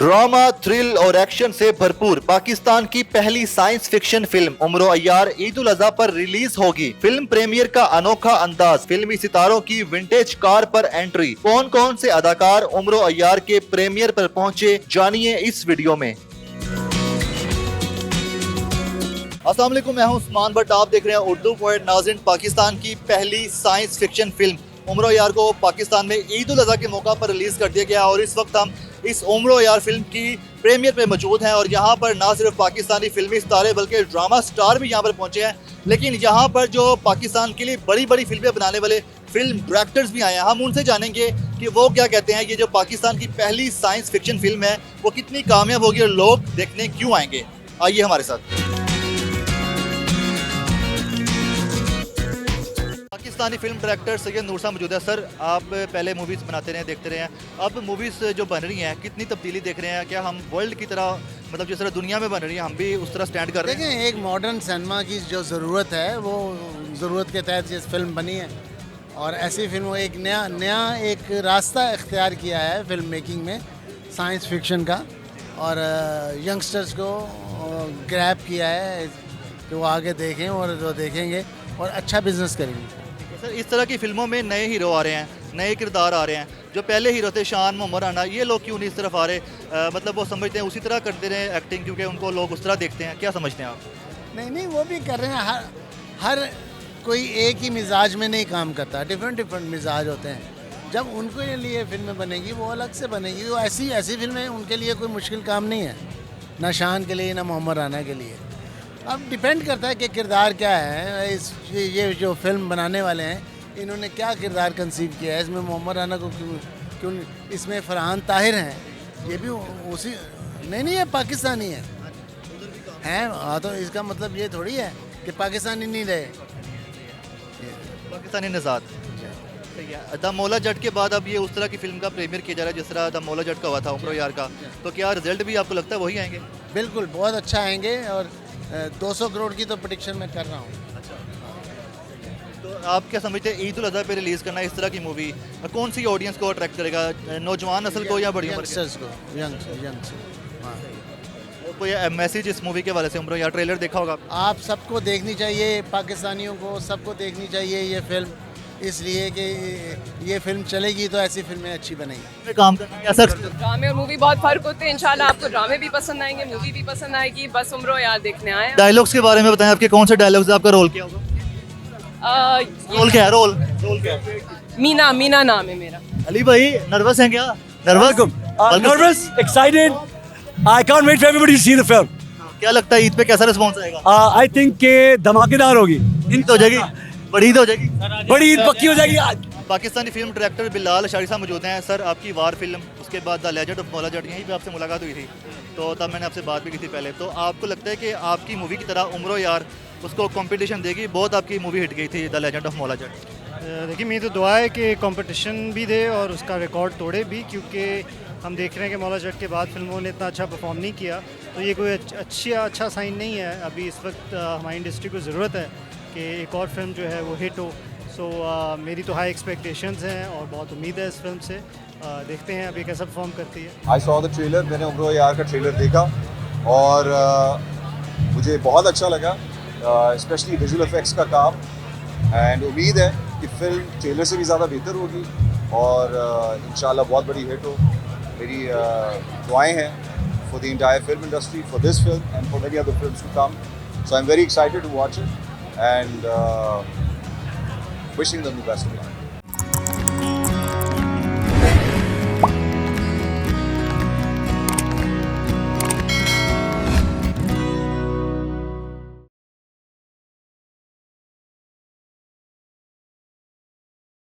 Drama, thrill और action से भरपूर पाकिस्तान की पहली साइंस फिक्शन फिल्म उम्र अय्यार ईद उल अज़हा पर रिलीज होगी। फिल्म प्रीमियर का अनोखा अंदाज, फिल्मी सितारों की विंटेज कार पर एंट्री, कौन कौन से अदाकार उम्र अय्यार के प्रीमियर पर पहुंचे, जानिए इस वीडियो में। अस्सलाम वालेकुम, मैं हूं उस्मान भट्ट, आप देख रहे हैं उर्दू पोएट नाज़रीन। पाकिस्तान की पहली साइंस फिक्शन फिल्म उम्र अय्यार को पाकिस्तान में ईद उल अज़हा के मौका पर रिलीज़ कर दिया गया और इस वक्त हम इस उम्र अय्यार फिल्म की प्रीमियर पे मौजूद हैं। और यहाँ पर ना सिर्फ पाकिस्तानी फिल्मी सितारे बल्कि ड्रामा स्टार भी यहाँ पर पहुँचे हैं। लेकिन यहाँ पर जो पाकिस्तान के लिए बड़ी बड़ी फिल्में बनाने वाले फिल्म डायरेक्टर्स भी आए हैं। हम उनसे जानेंगे कि वो क्या कहते हैं, ये जो पाकिस्तान की पहली साइंस फिक्शन फिल्म है वो कितनी कामयाब होगी और लोग देखने क्यों आएंगे। आइए हमारे साथ। पाकिस्तानी फिल्म डायरेक्टर सैयद नूर साहब मौजूद है। सर, आप पहले मूवीज़ बनाते रहे, देखते रहे हैं, अब मूवीज़ जो बन रही हैं कितनी तब्दीली देख रहे हैं? क्या हम वर्ल्ड की तरह, मतलब जिस तरह दुनिया में बन रही है, हम भी उस तरह स्टैंड कर रहे हैं? देखिए, एक मॉडर्न सिनेमा की जो ज़रूरत है वो ज़रूरत के तहत ये फिल्म बनी है और ऐसी फिल्म एक नया एक रास्ता इख्तियार किया है फिल्म मेकिंग में साइंस फिक्शन का, और यंगस्टर्स को ग्रैब किया है कि वो आगे देखें और वो देखेंगे और अच्छा बिजनेस करेंगे। सर, इस तरह की फिल्मों में नए हीरो आ रहे हैं, नए किरदार आ रहे हैं। जो पहले हीरो थे शान मोहम्मद राना, ये लोग क्यों नहीं इस तरफ आ रहे? मतलब वो समझते हैं उसी तरह करते रहे एक्टिंग, क्योंकि उनको लोग उस तरह देखते हैं। क्या समझते हैं आप? नहीं, वो भी कर रहे हैं। हर कोई एक ही मिजाज में नहीं काम करता, डिफरेंट मिजाज होते हैं। जब उनके लिए फिल्में बनेगी वो अलग से बनेगी। वो ऐसी फिल्में उनके लिए कोई मुश्किल काम नहीं है, ना शान के लिए ना मोहम्मद राना के लिए। अब डिपेंड करता है कि किरदार क्या है। ये जो फिल्म बनाने वाले हैं इन्होंने क्या किरदार कंसीव किया है। इसमें मोहम्मद राना को क्यों इसमें फरहान ताहिर हैं, ये भी उसी नहीं है, पाकिस्तानी है हाँ, तो इसका मतलब ये थोड़ी है कि पाकिस्तानी नहीं रहे, पाकिस्तानी निजात। द मौला जट के बाद अब ये उस तरह की फिल्म का प्रीमियर किया जा रहा है जिस तरह द मौला जट का हुआ था उम्र अय्यार का, तो क्या रिजल्ट भी आपको लगता है वही आएंगे? बिल्कुल, बहुत अच्छा आएंगे और 200 करोड़ की तो प्रेडिक्शन मैं कर रहा हूँ। तो आप क्या समझते हैं, ईद उल अज़हा पे रिलीज़ करना इस तरह की मूवी कौन सी ऑडियंस को अट्रैक्ट करेगा, नौजवान नस्ल को या बड़ी उम्र यंगस्टर्स को? यंगस्टर्स। कोई मैसेज इस मूवी के वाले से उम्र, या ट्रेलर देखा होगा? आप सबको देखनी चाहिए, पाकिस्तानियों को सबको देखनी चाहिए ये फिल्म, इसलिए कि ये फिल्म चलेगी तो ऐसी फिल्में अच्छी बनेंगी। काम करना है सर। ड्रामे और मूवी बहुत फर्क होते हैं। इंशाल्लाह आपको ड्रामे भी पसंद आएंगे, मूवी भी पसंद आएगी। बस उम्र यार देखने आए हैं। डायलॉग्स के बारे में बताएं, आपके कौन से डायलॉग्स, आपका रोल क्या होगा? रोल क्या है? रोल क्या है? मीना नाम है मेरा। अली भाई, नर्वस हैं क्या? Nervous, excited. I can't wait for everybody to see the film. क्या लगता है ईद पे कैसा रिस्पॉन्स आएगा? I think के धमाकेदार होगी। ईद हो जाएगी, बड़ी ईद हो जाएगी, बड़ी ईद पक्की हो जाएगी आज। पाकिस्तानी फिल्म डायरेक्टर बिलाल अशारी साहब मौजूद हैं। सर, आपकी वार फिल्म, उसके बाद the legend of Maula Jatt, यहीं पे आपसे मुलाकात हुई थी, तो तब मैंने आपसे बात भी की थी पहले। तो आपको लगता है कि आपकी मूवी की तरह उम्र यार उसको कंपटीशन देगी? बहुत आपकी मूवी हिट गई थी the legend of Maula Jatt. देखिए, मेरी तो दुआ है कि कंपटीशन भी दे और उसका रिकॉर्ड तोड़े भी, क्योंकि हम देख रहे हैं कि मौला जट के बाद फिल्मों ने इतना अच्छा परफॉर्म नहीं किया, तो ये कोई अच्छा साइन नहीं है। अभी इस वक्त हमारी इंडस्ट्री को ज़रूरत है कि एक और फिल्म जो है वो हिट हो। सो मेरी तो हाई एक्सपेक्टेशंस हैं और बहुत उम्मीद है इस फिल्म से। देखते हैं अभी कैसा परफॉर्म करती है। आई सॉ द ट्रेलर, मैंने उम्र अय्यार का ट्रेलर देखा और मुझे बहुत अच्छा लगा, स्पेशली विजुअल इफेक्ट्स का काम, एंड उम्मीद है कि फिल्म ट्रेलर से भी ज़्यादा बेहतर होगी और इंशाल्लाह बहुत बड़ी हिट हो। मेरी दुआएं हैं for the entire film industry, for this film and for many other films to come. So I am very excited to watch it and wishing them the best of luck.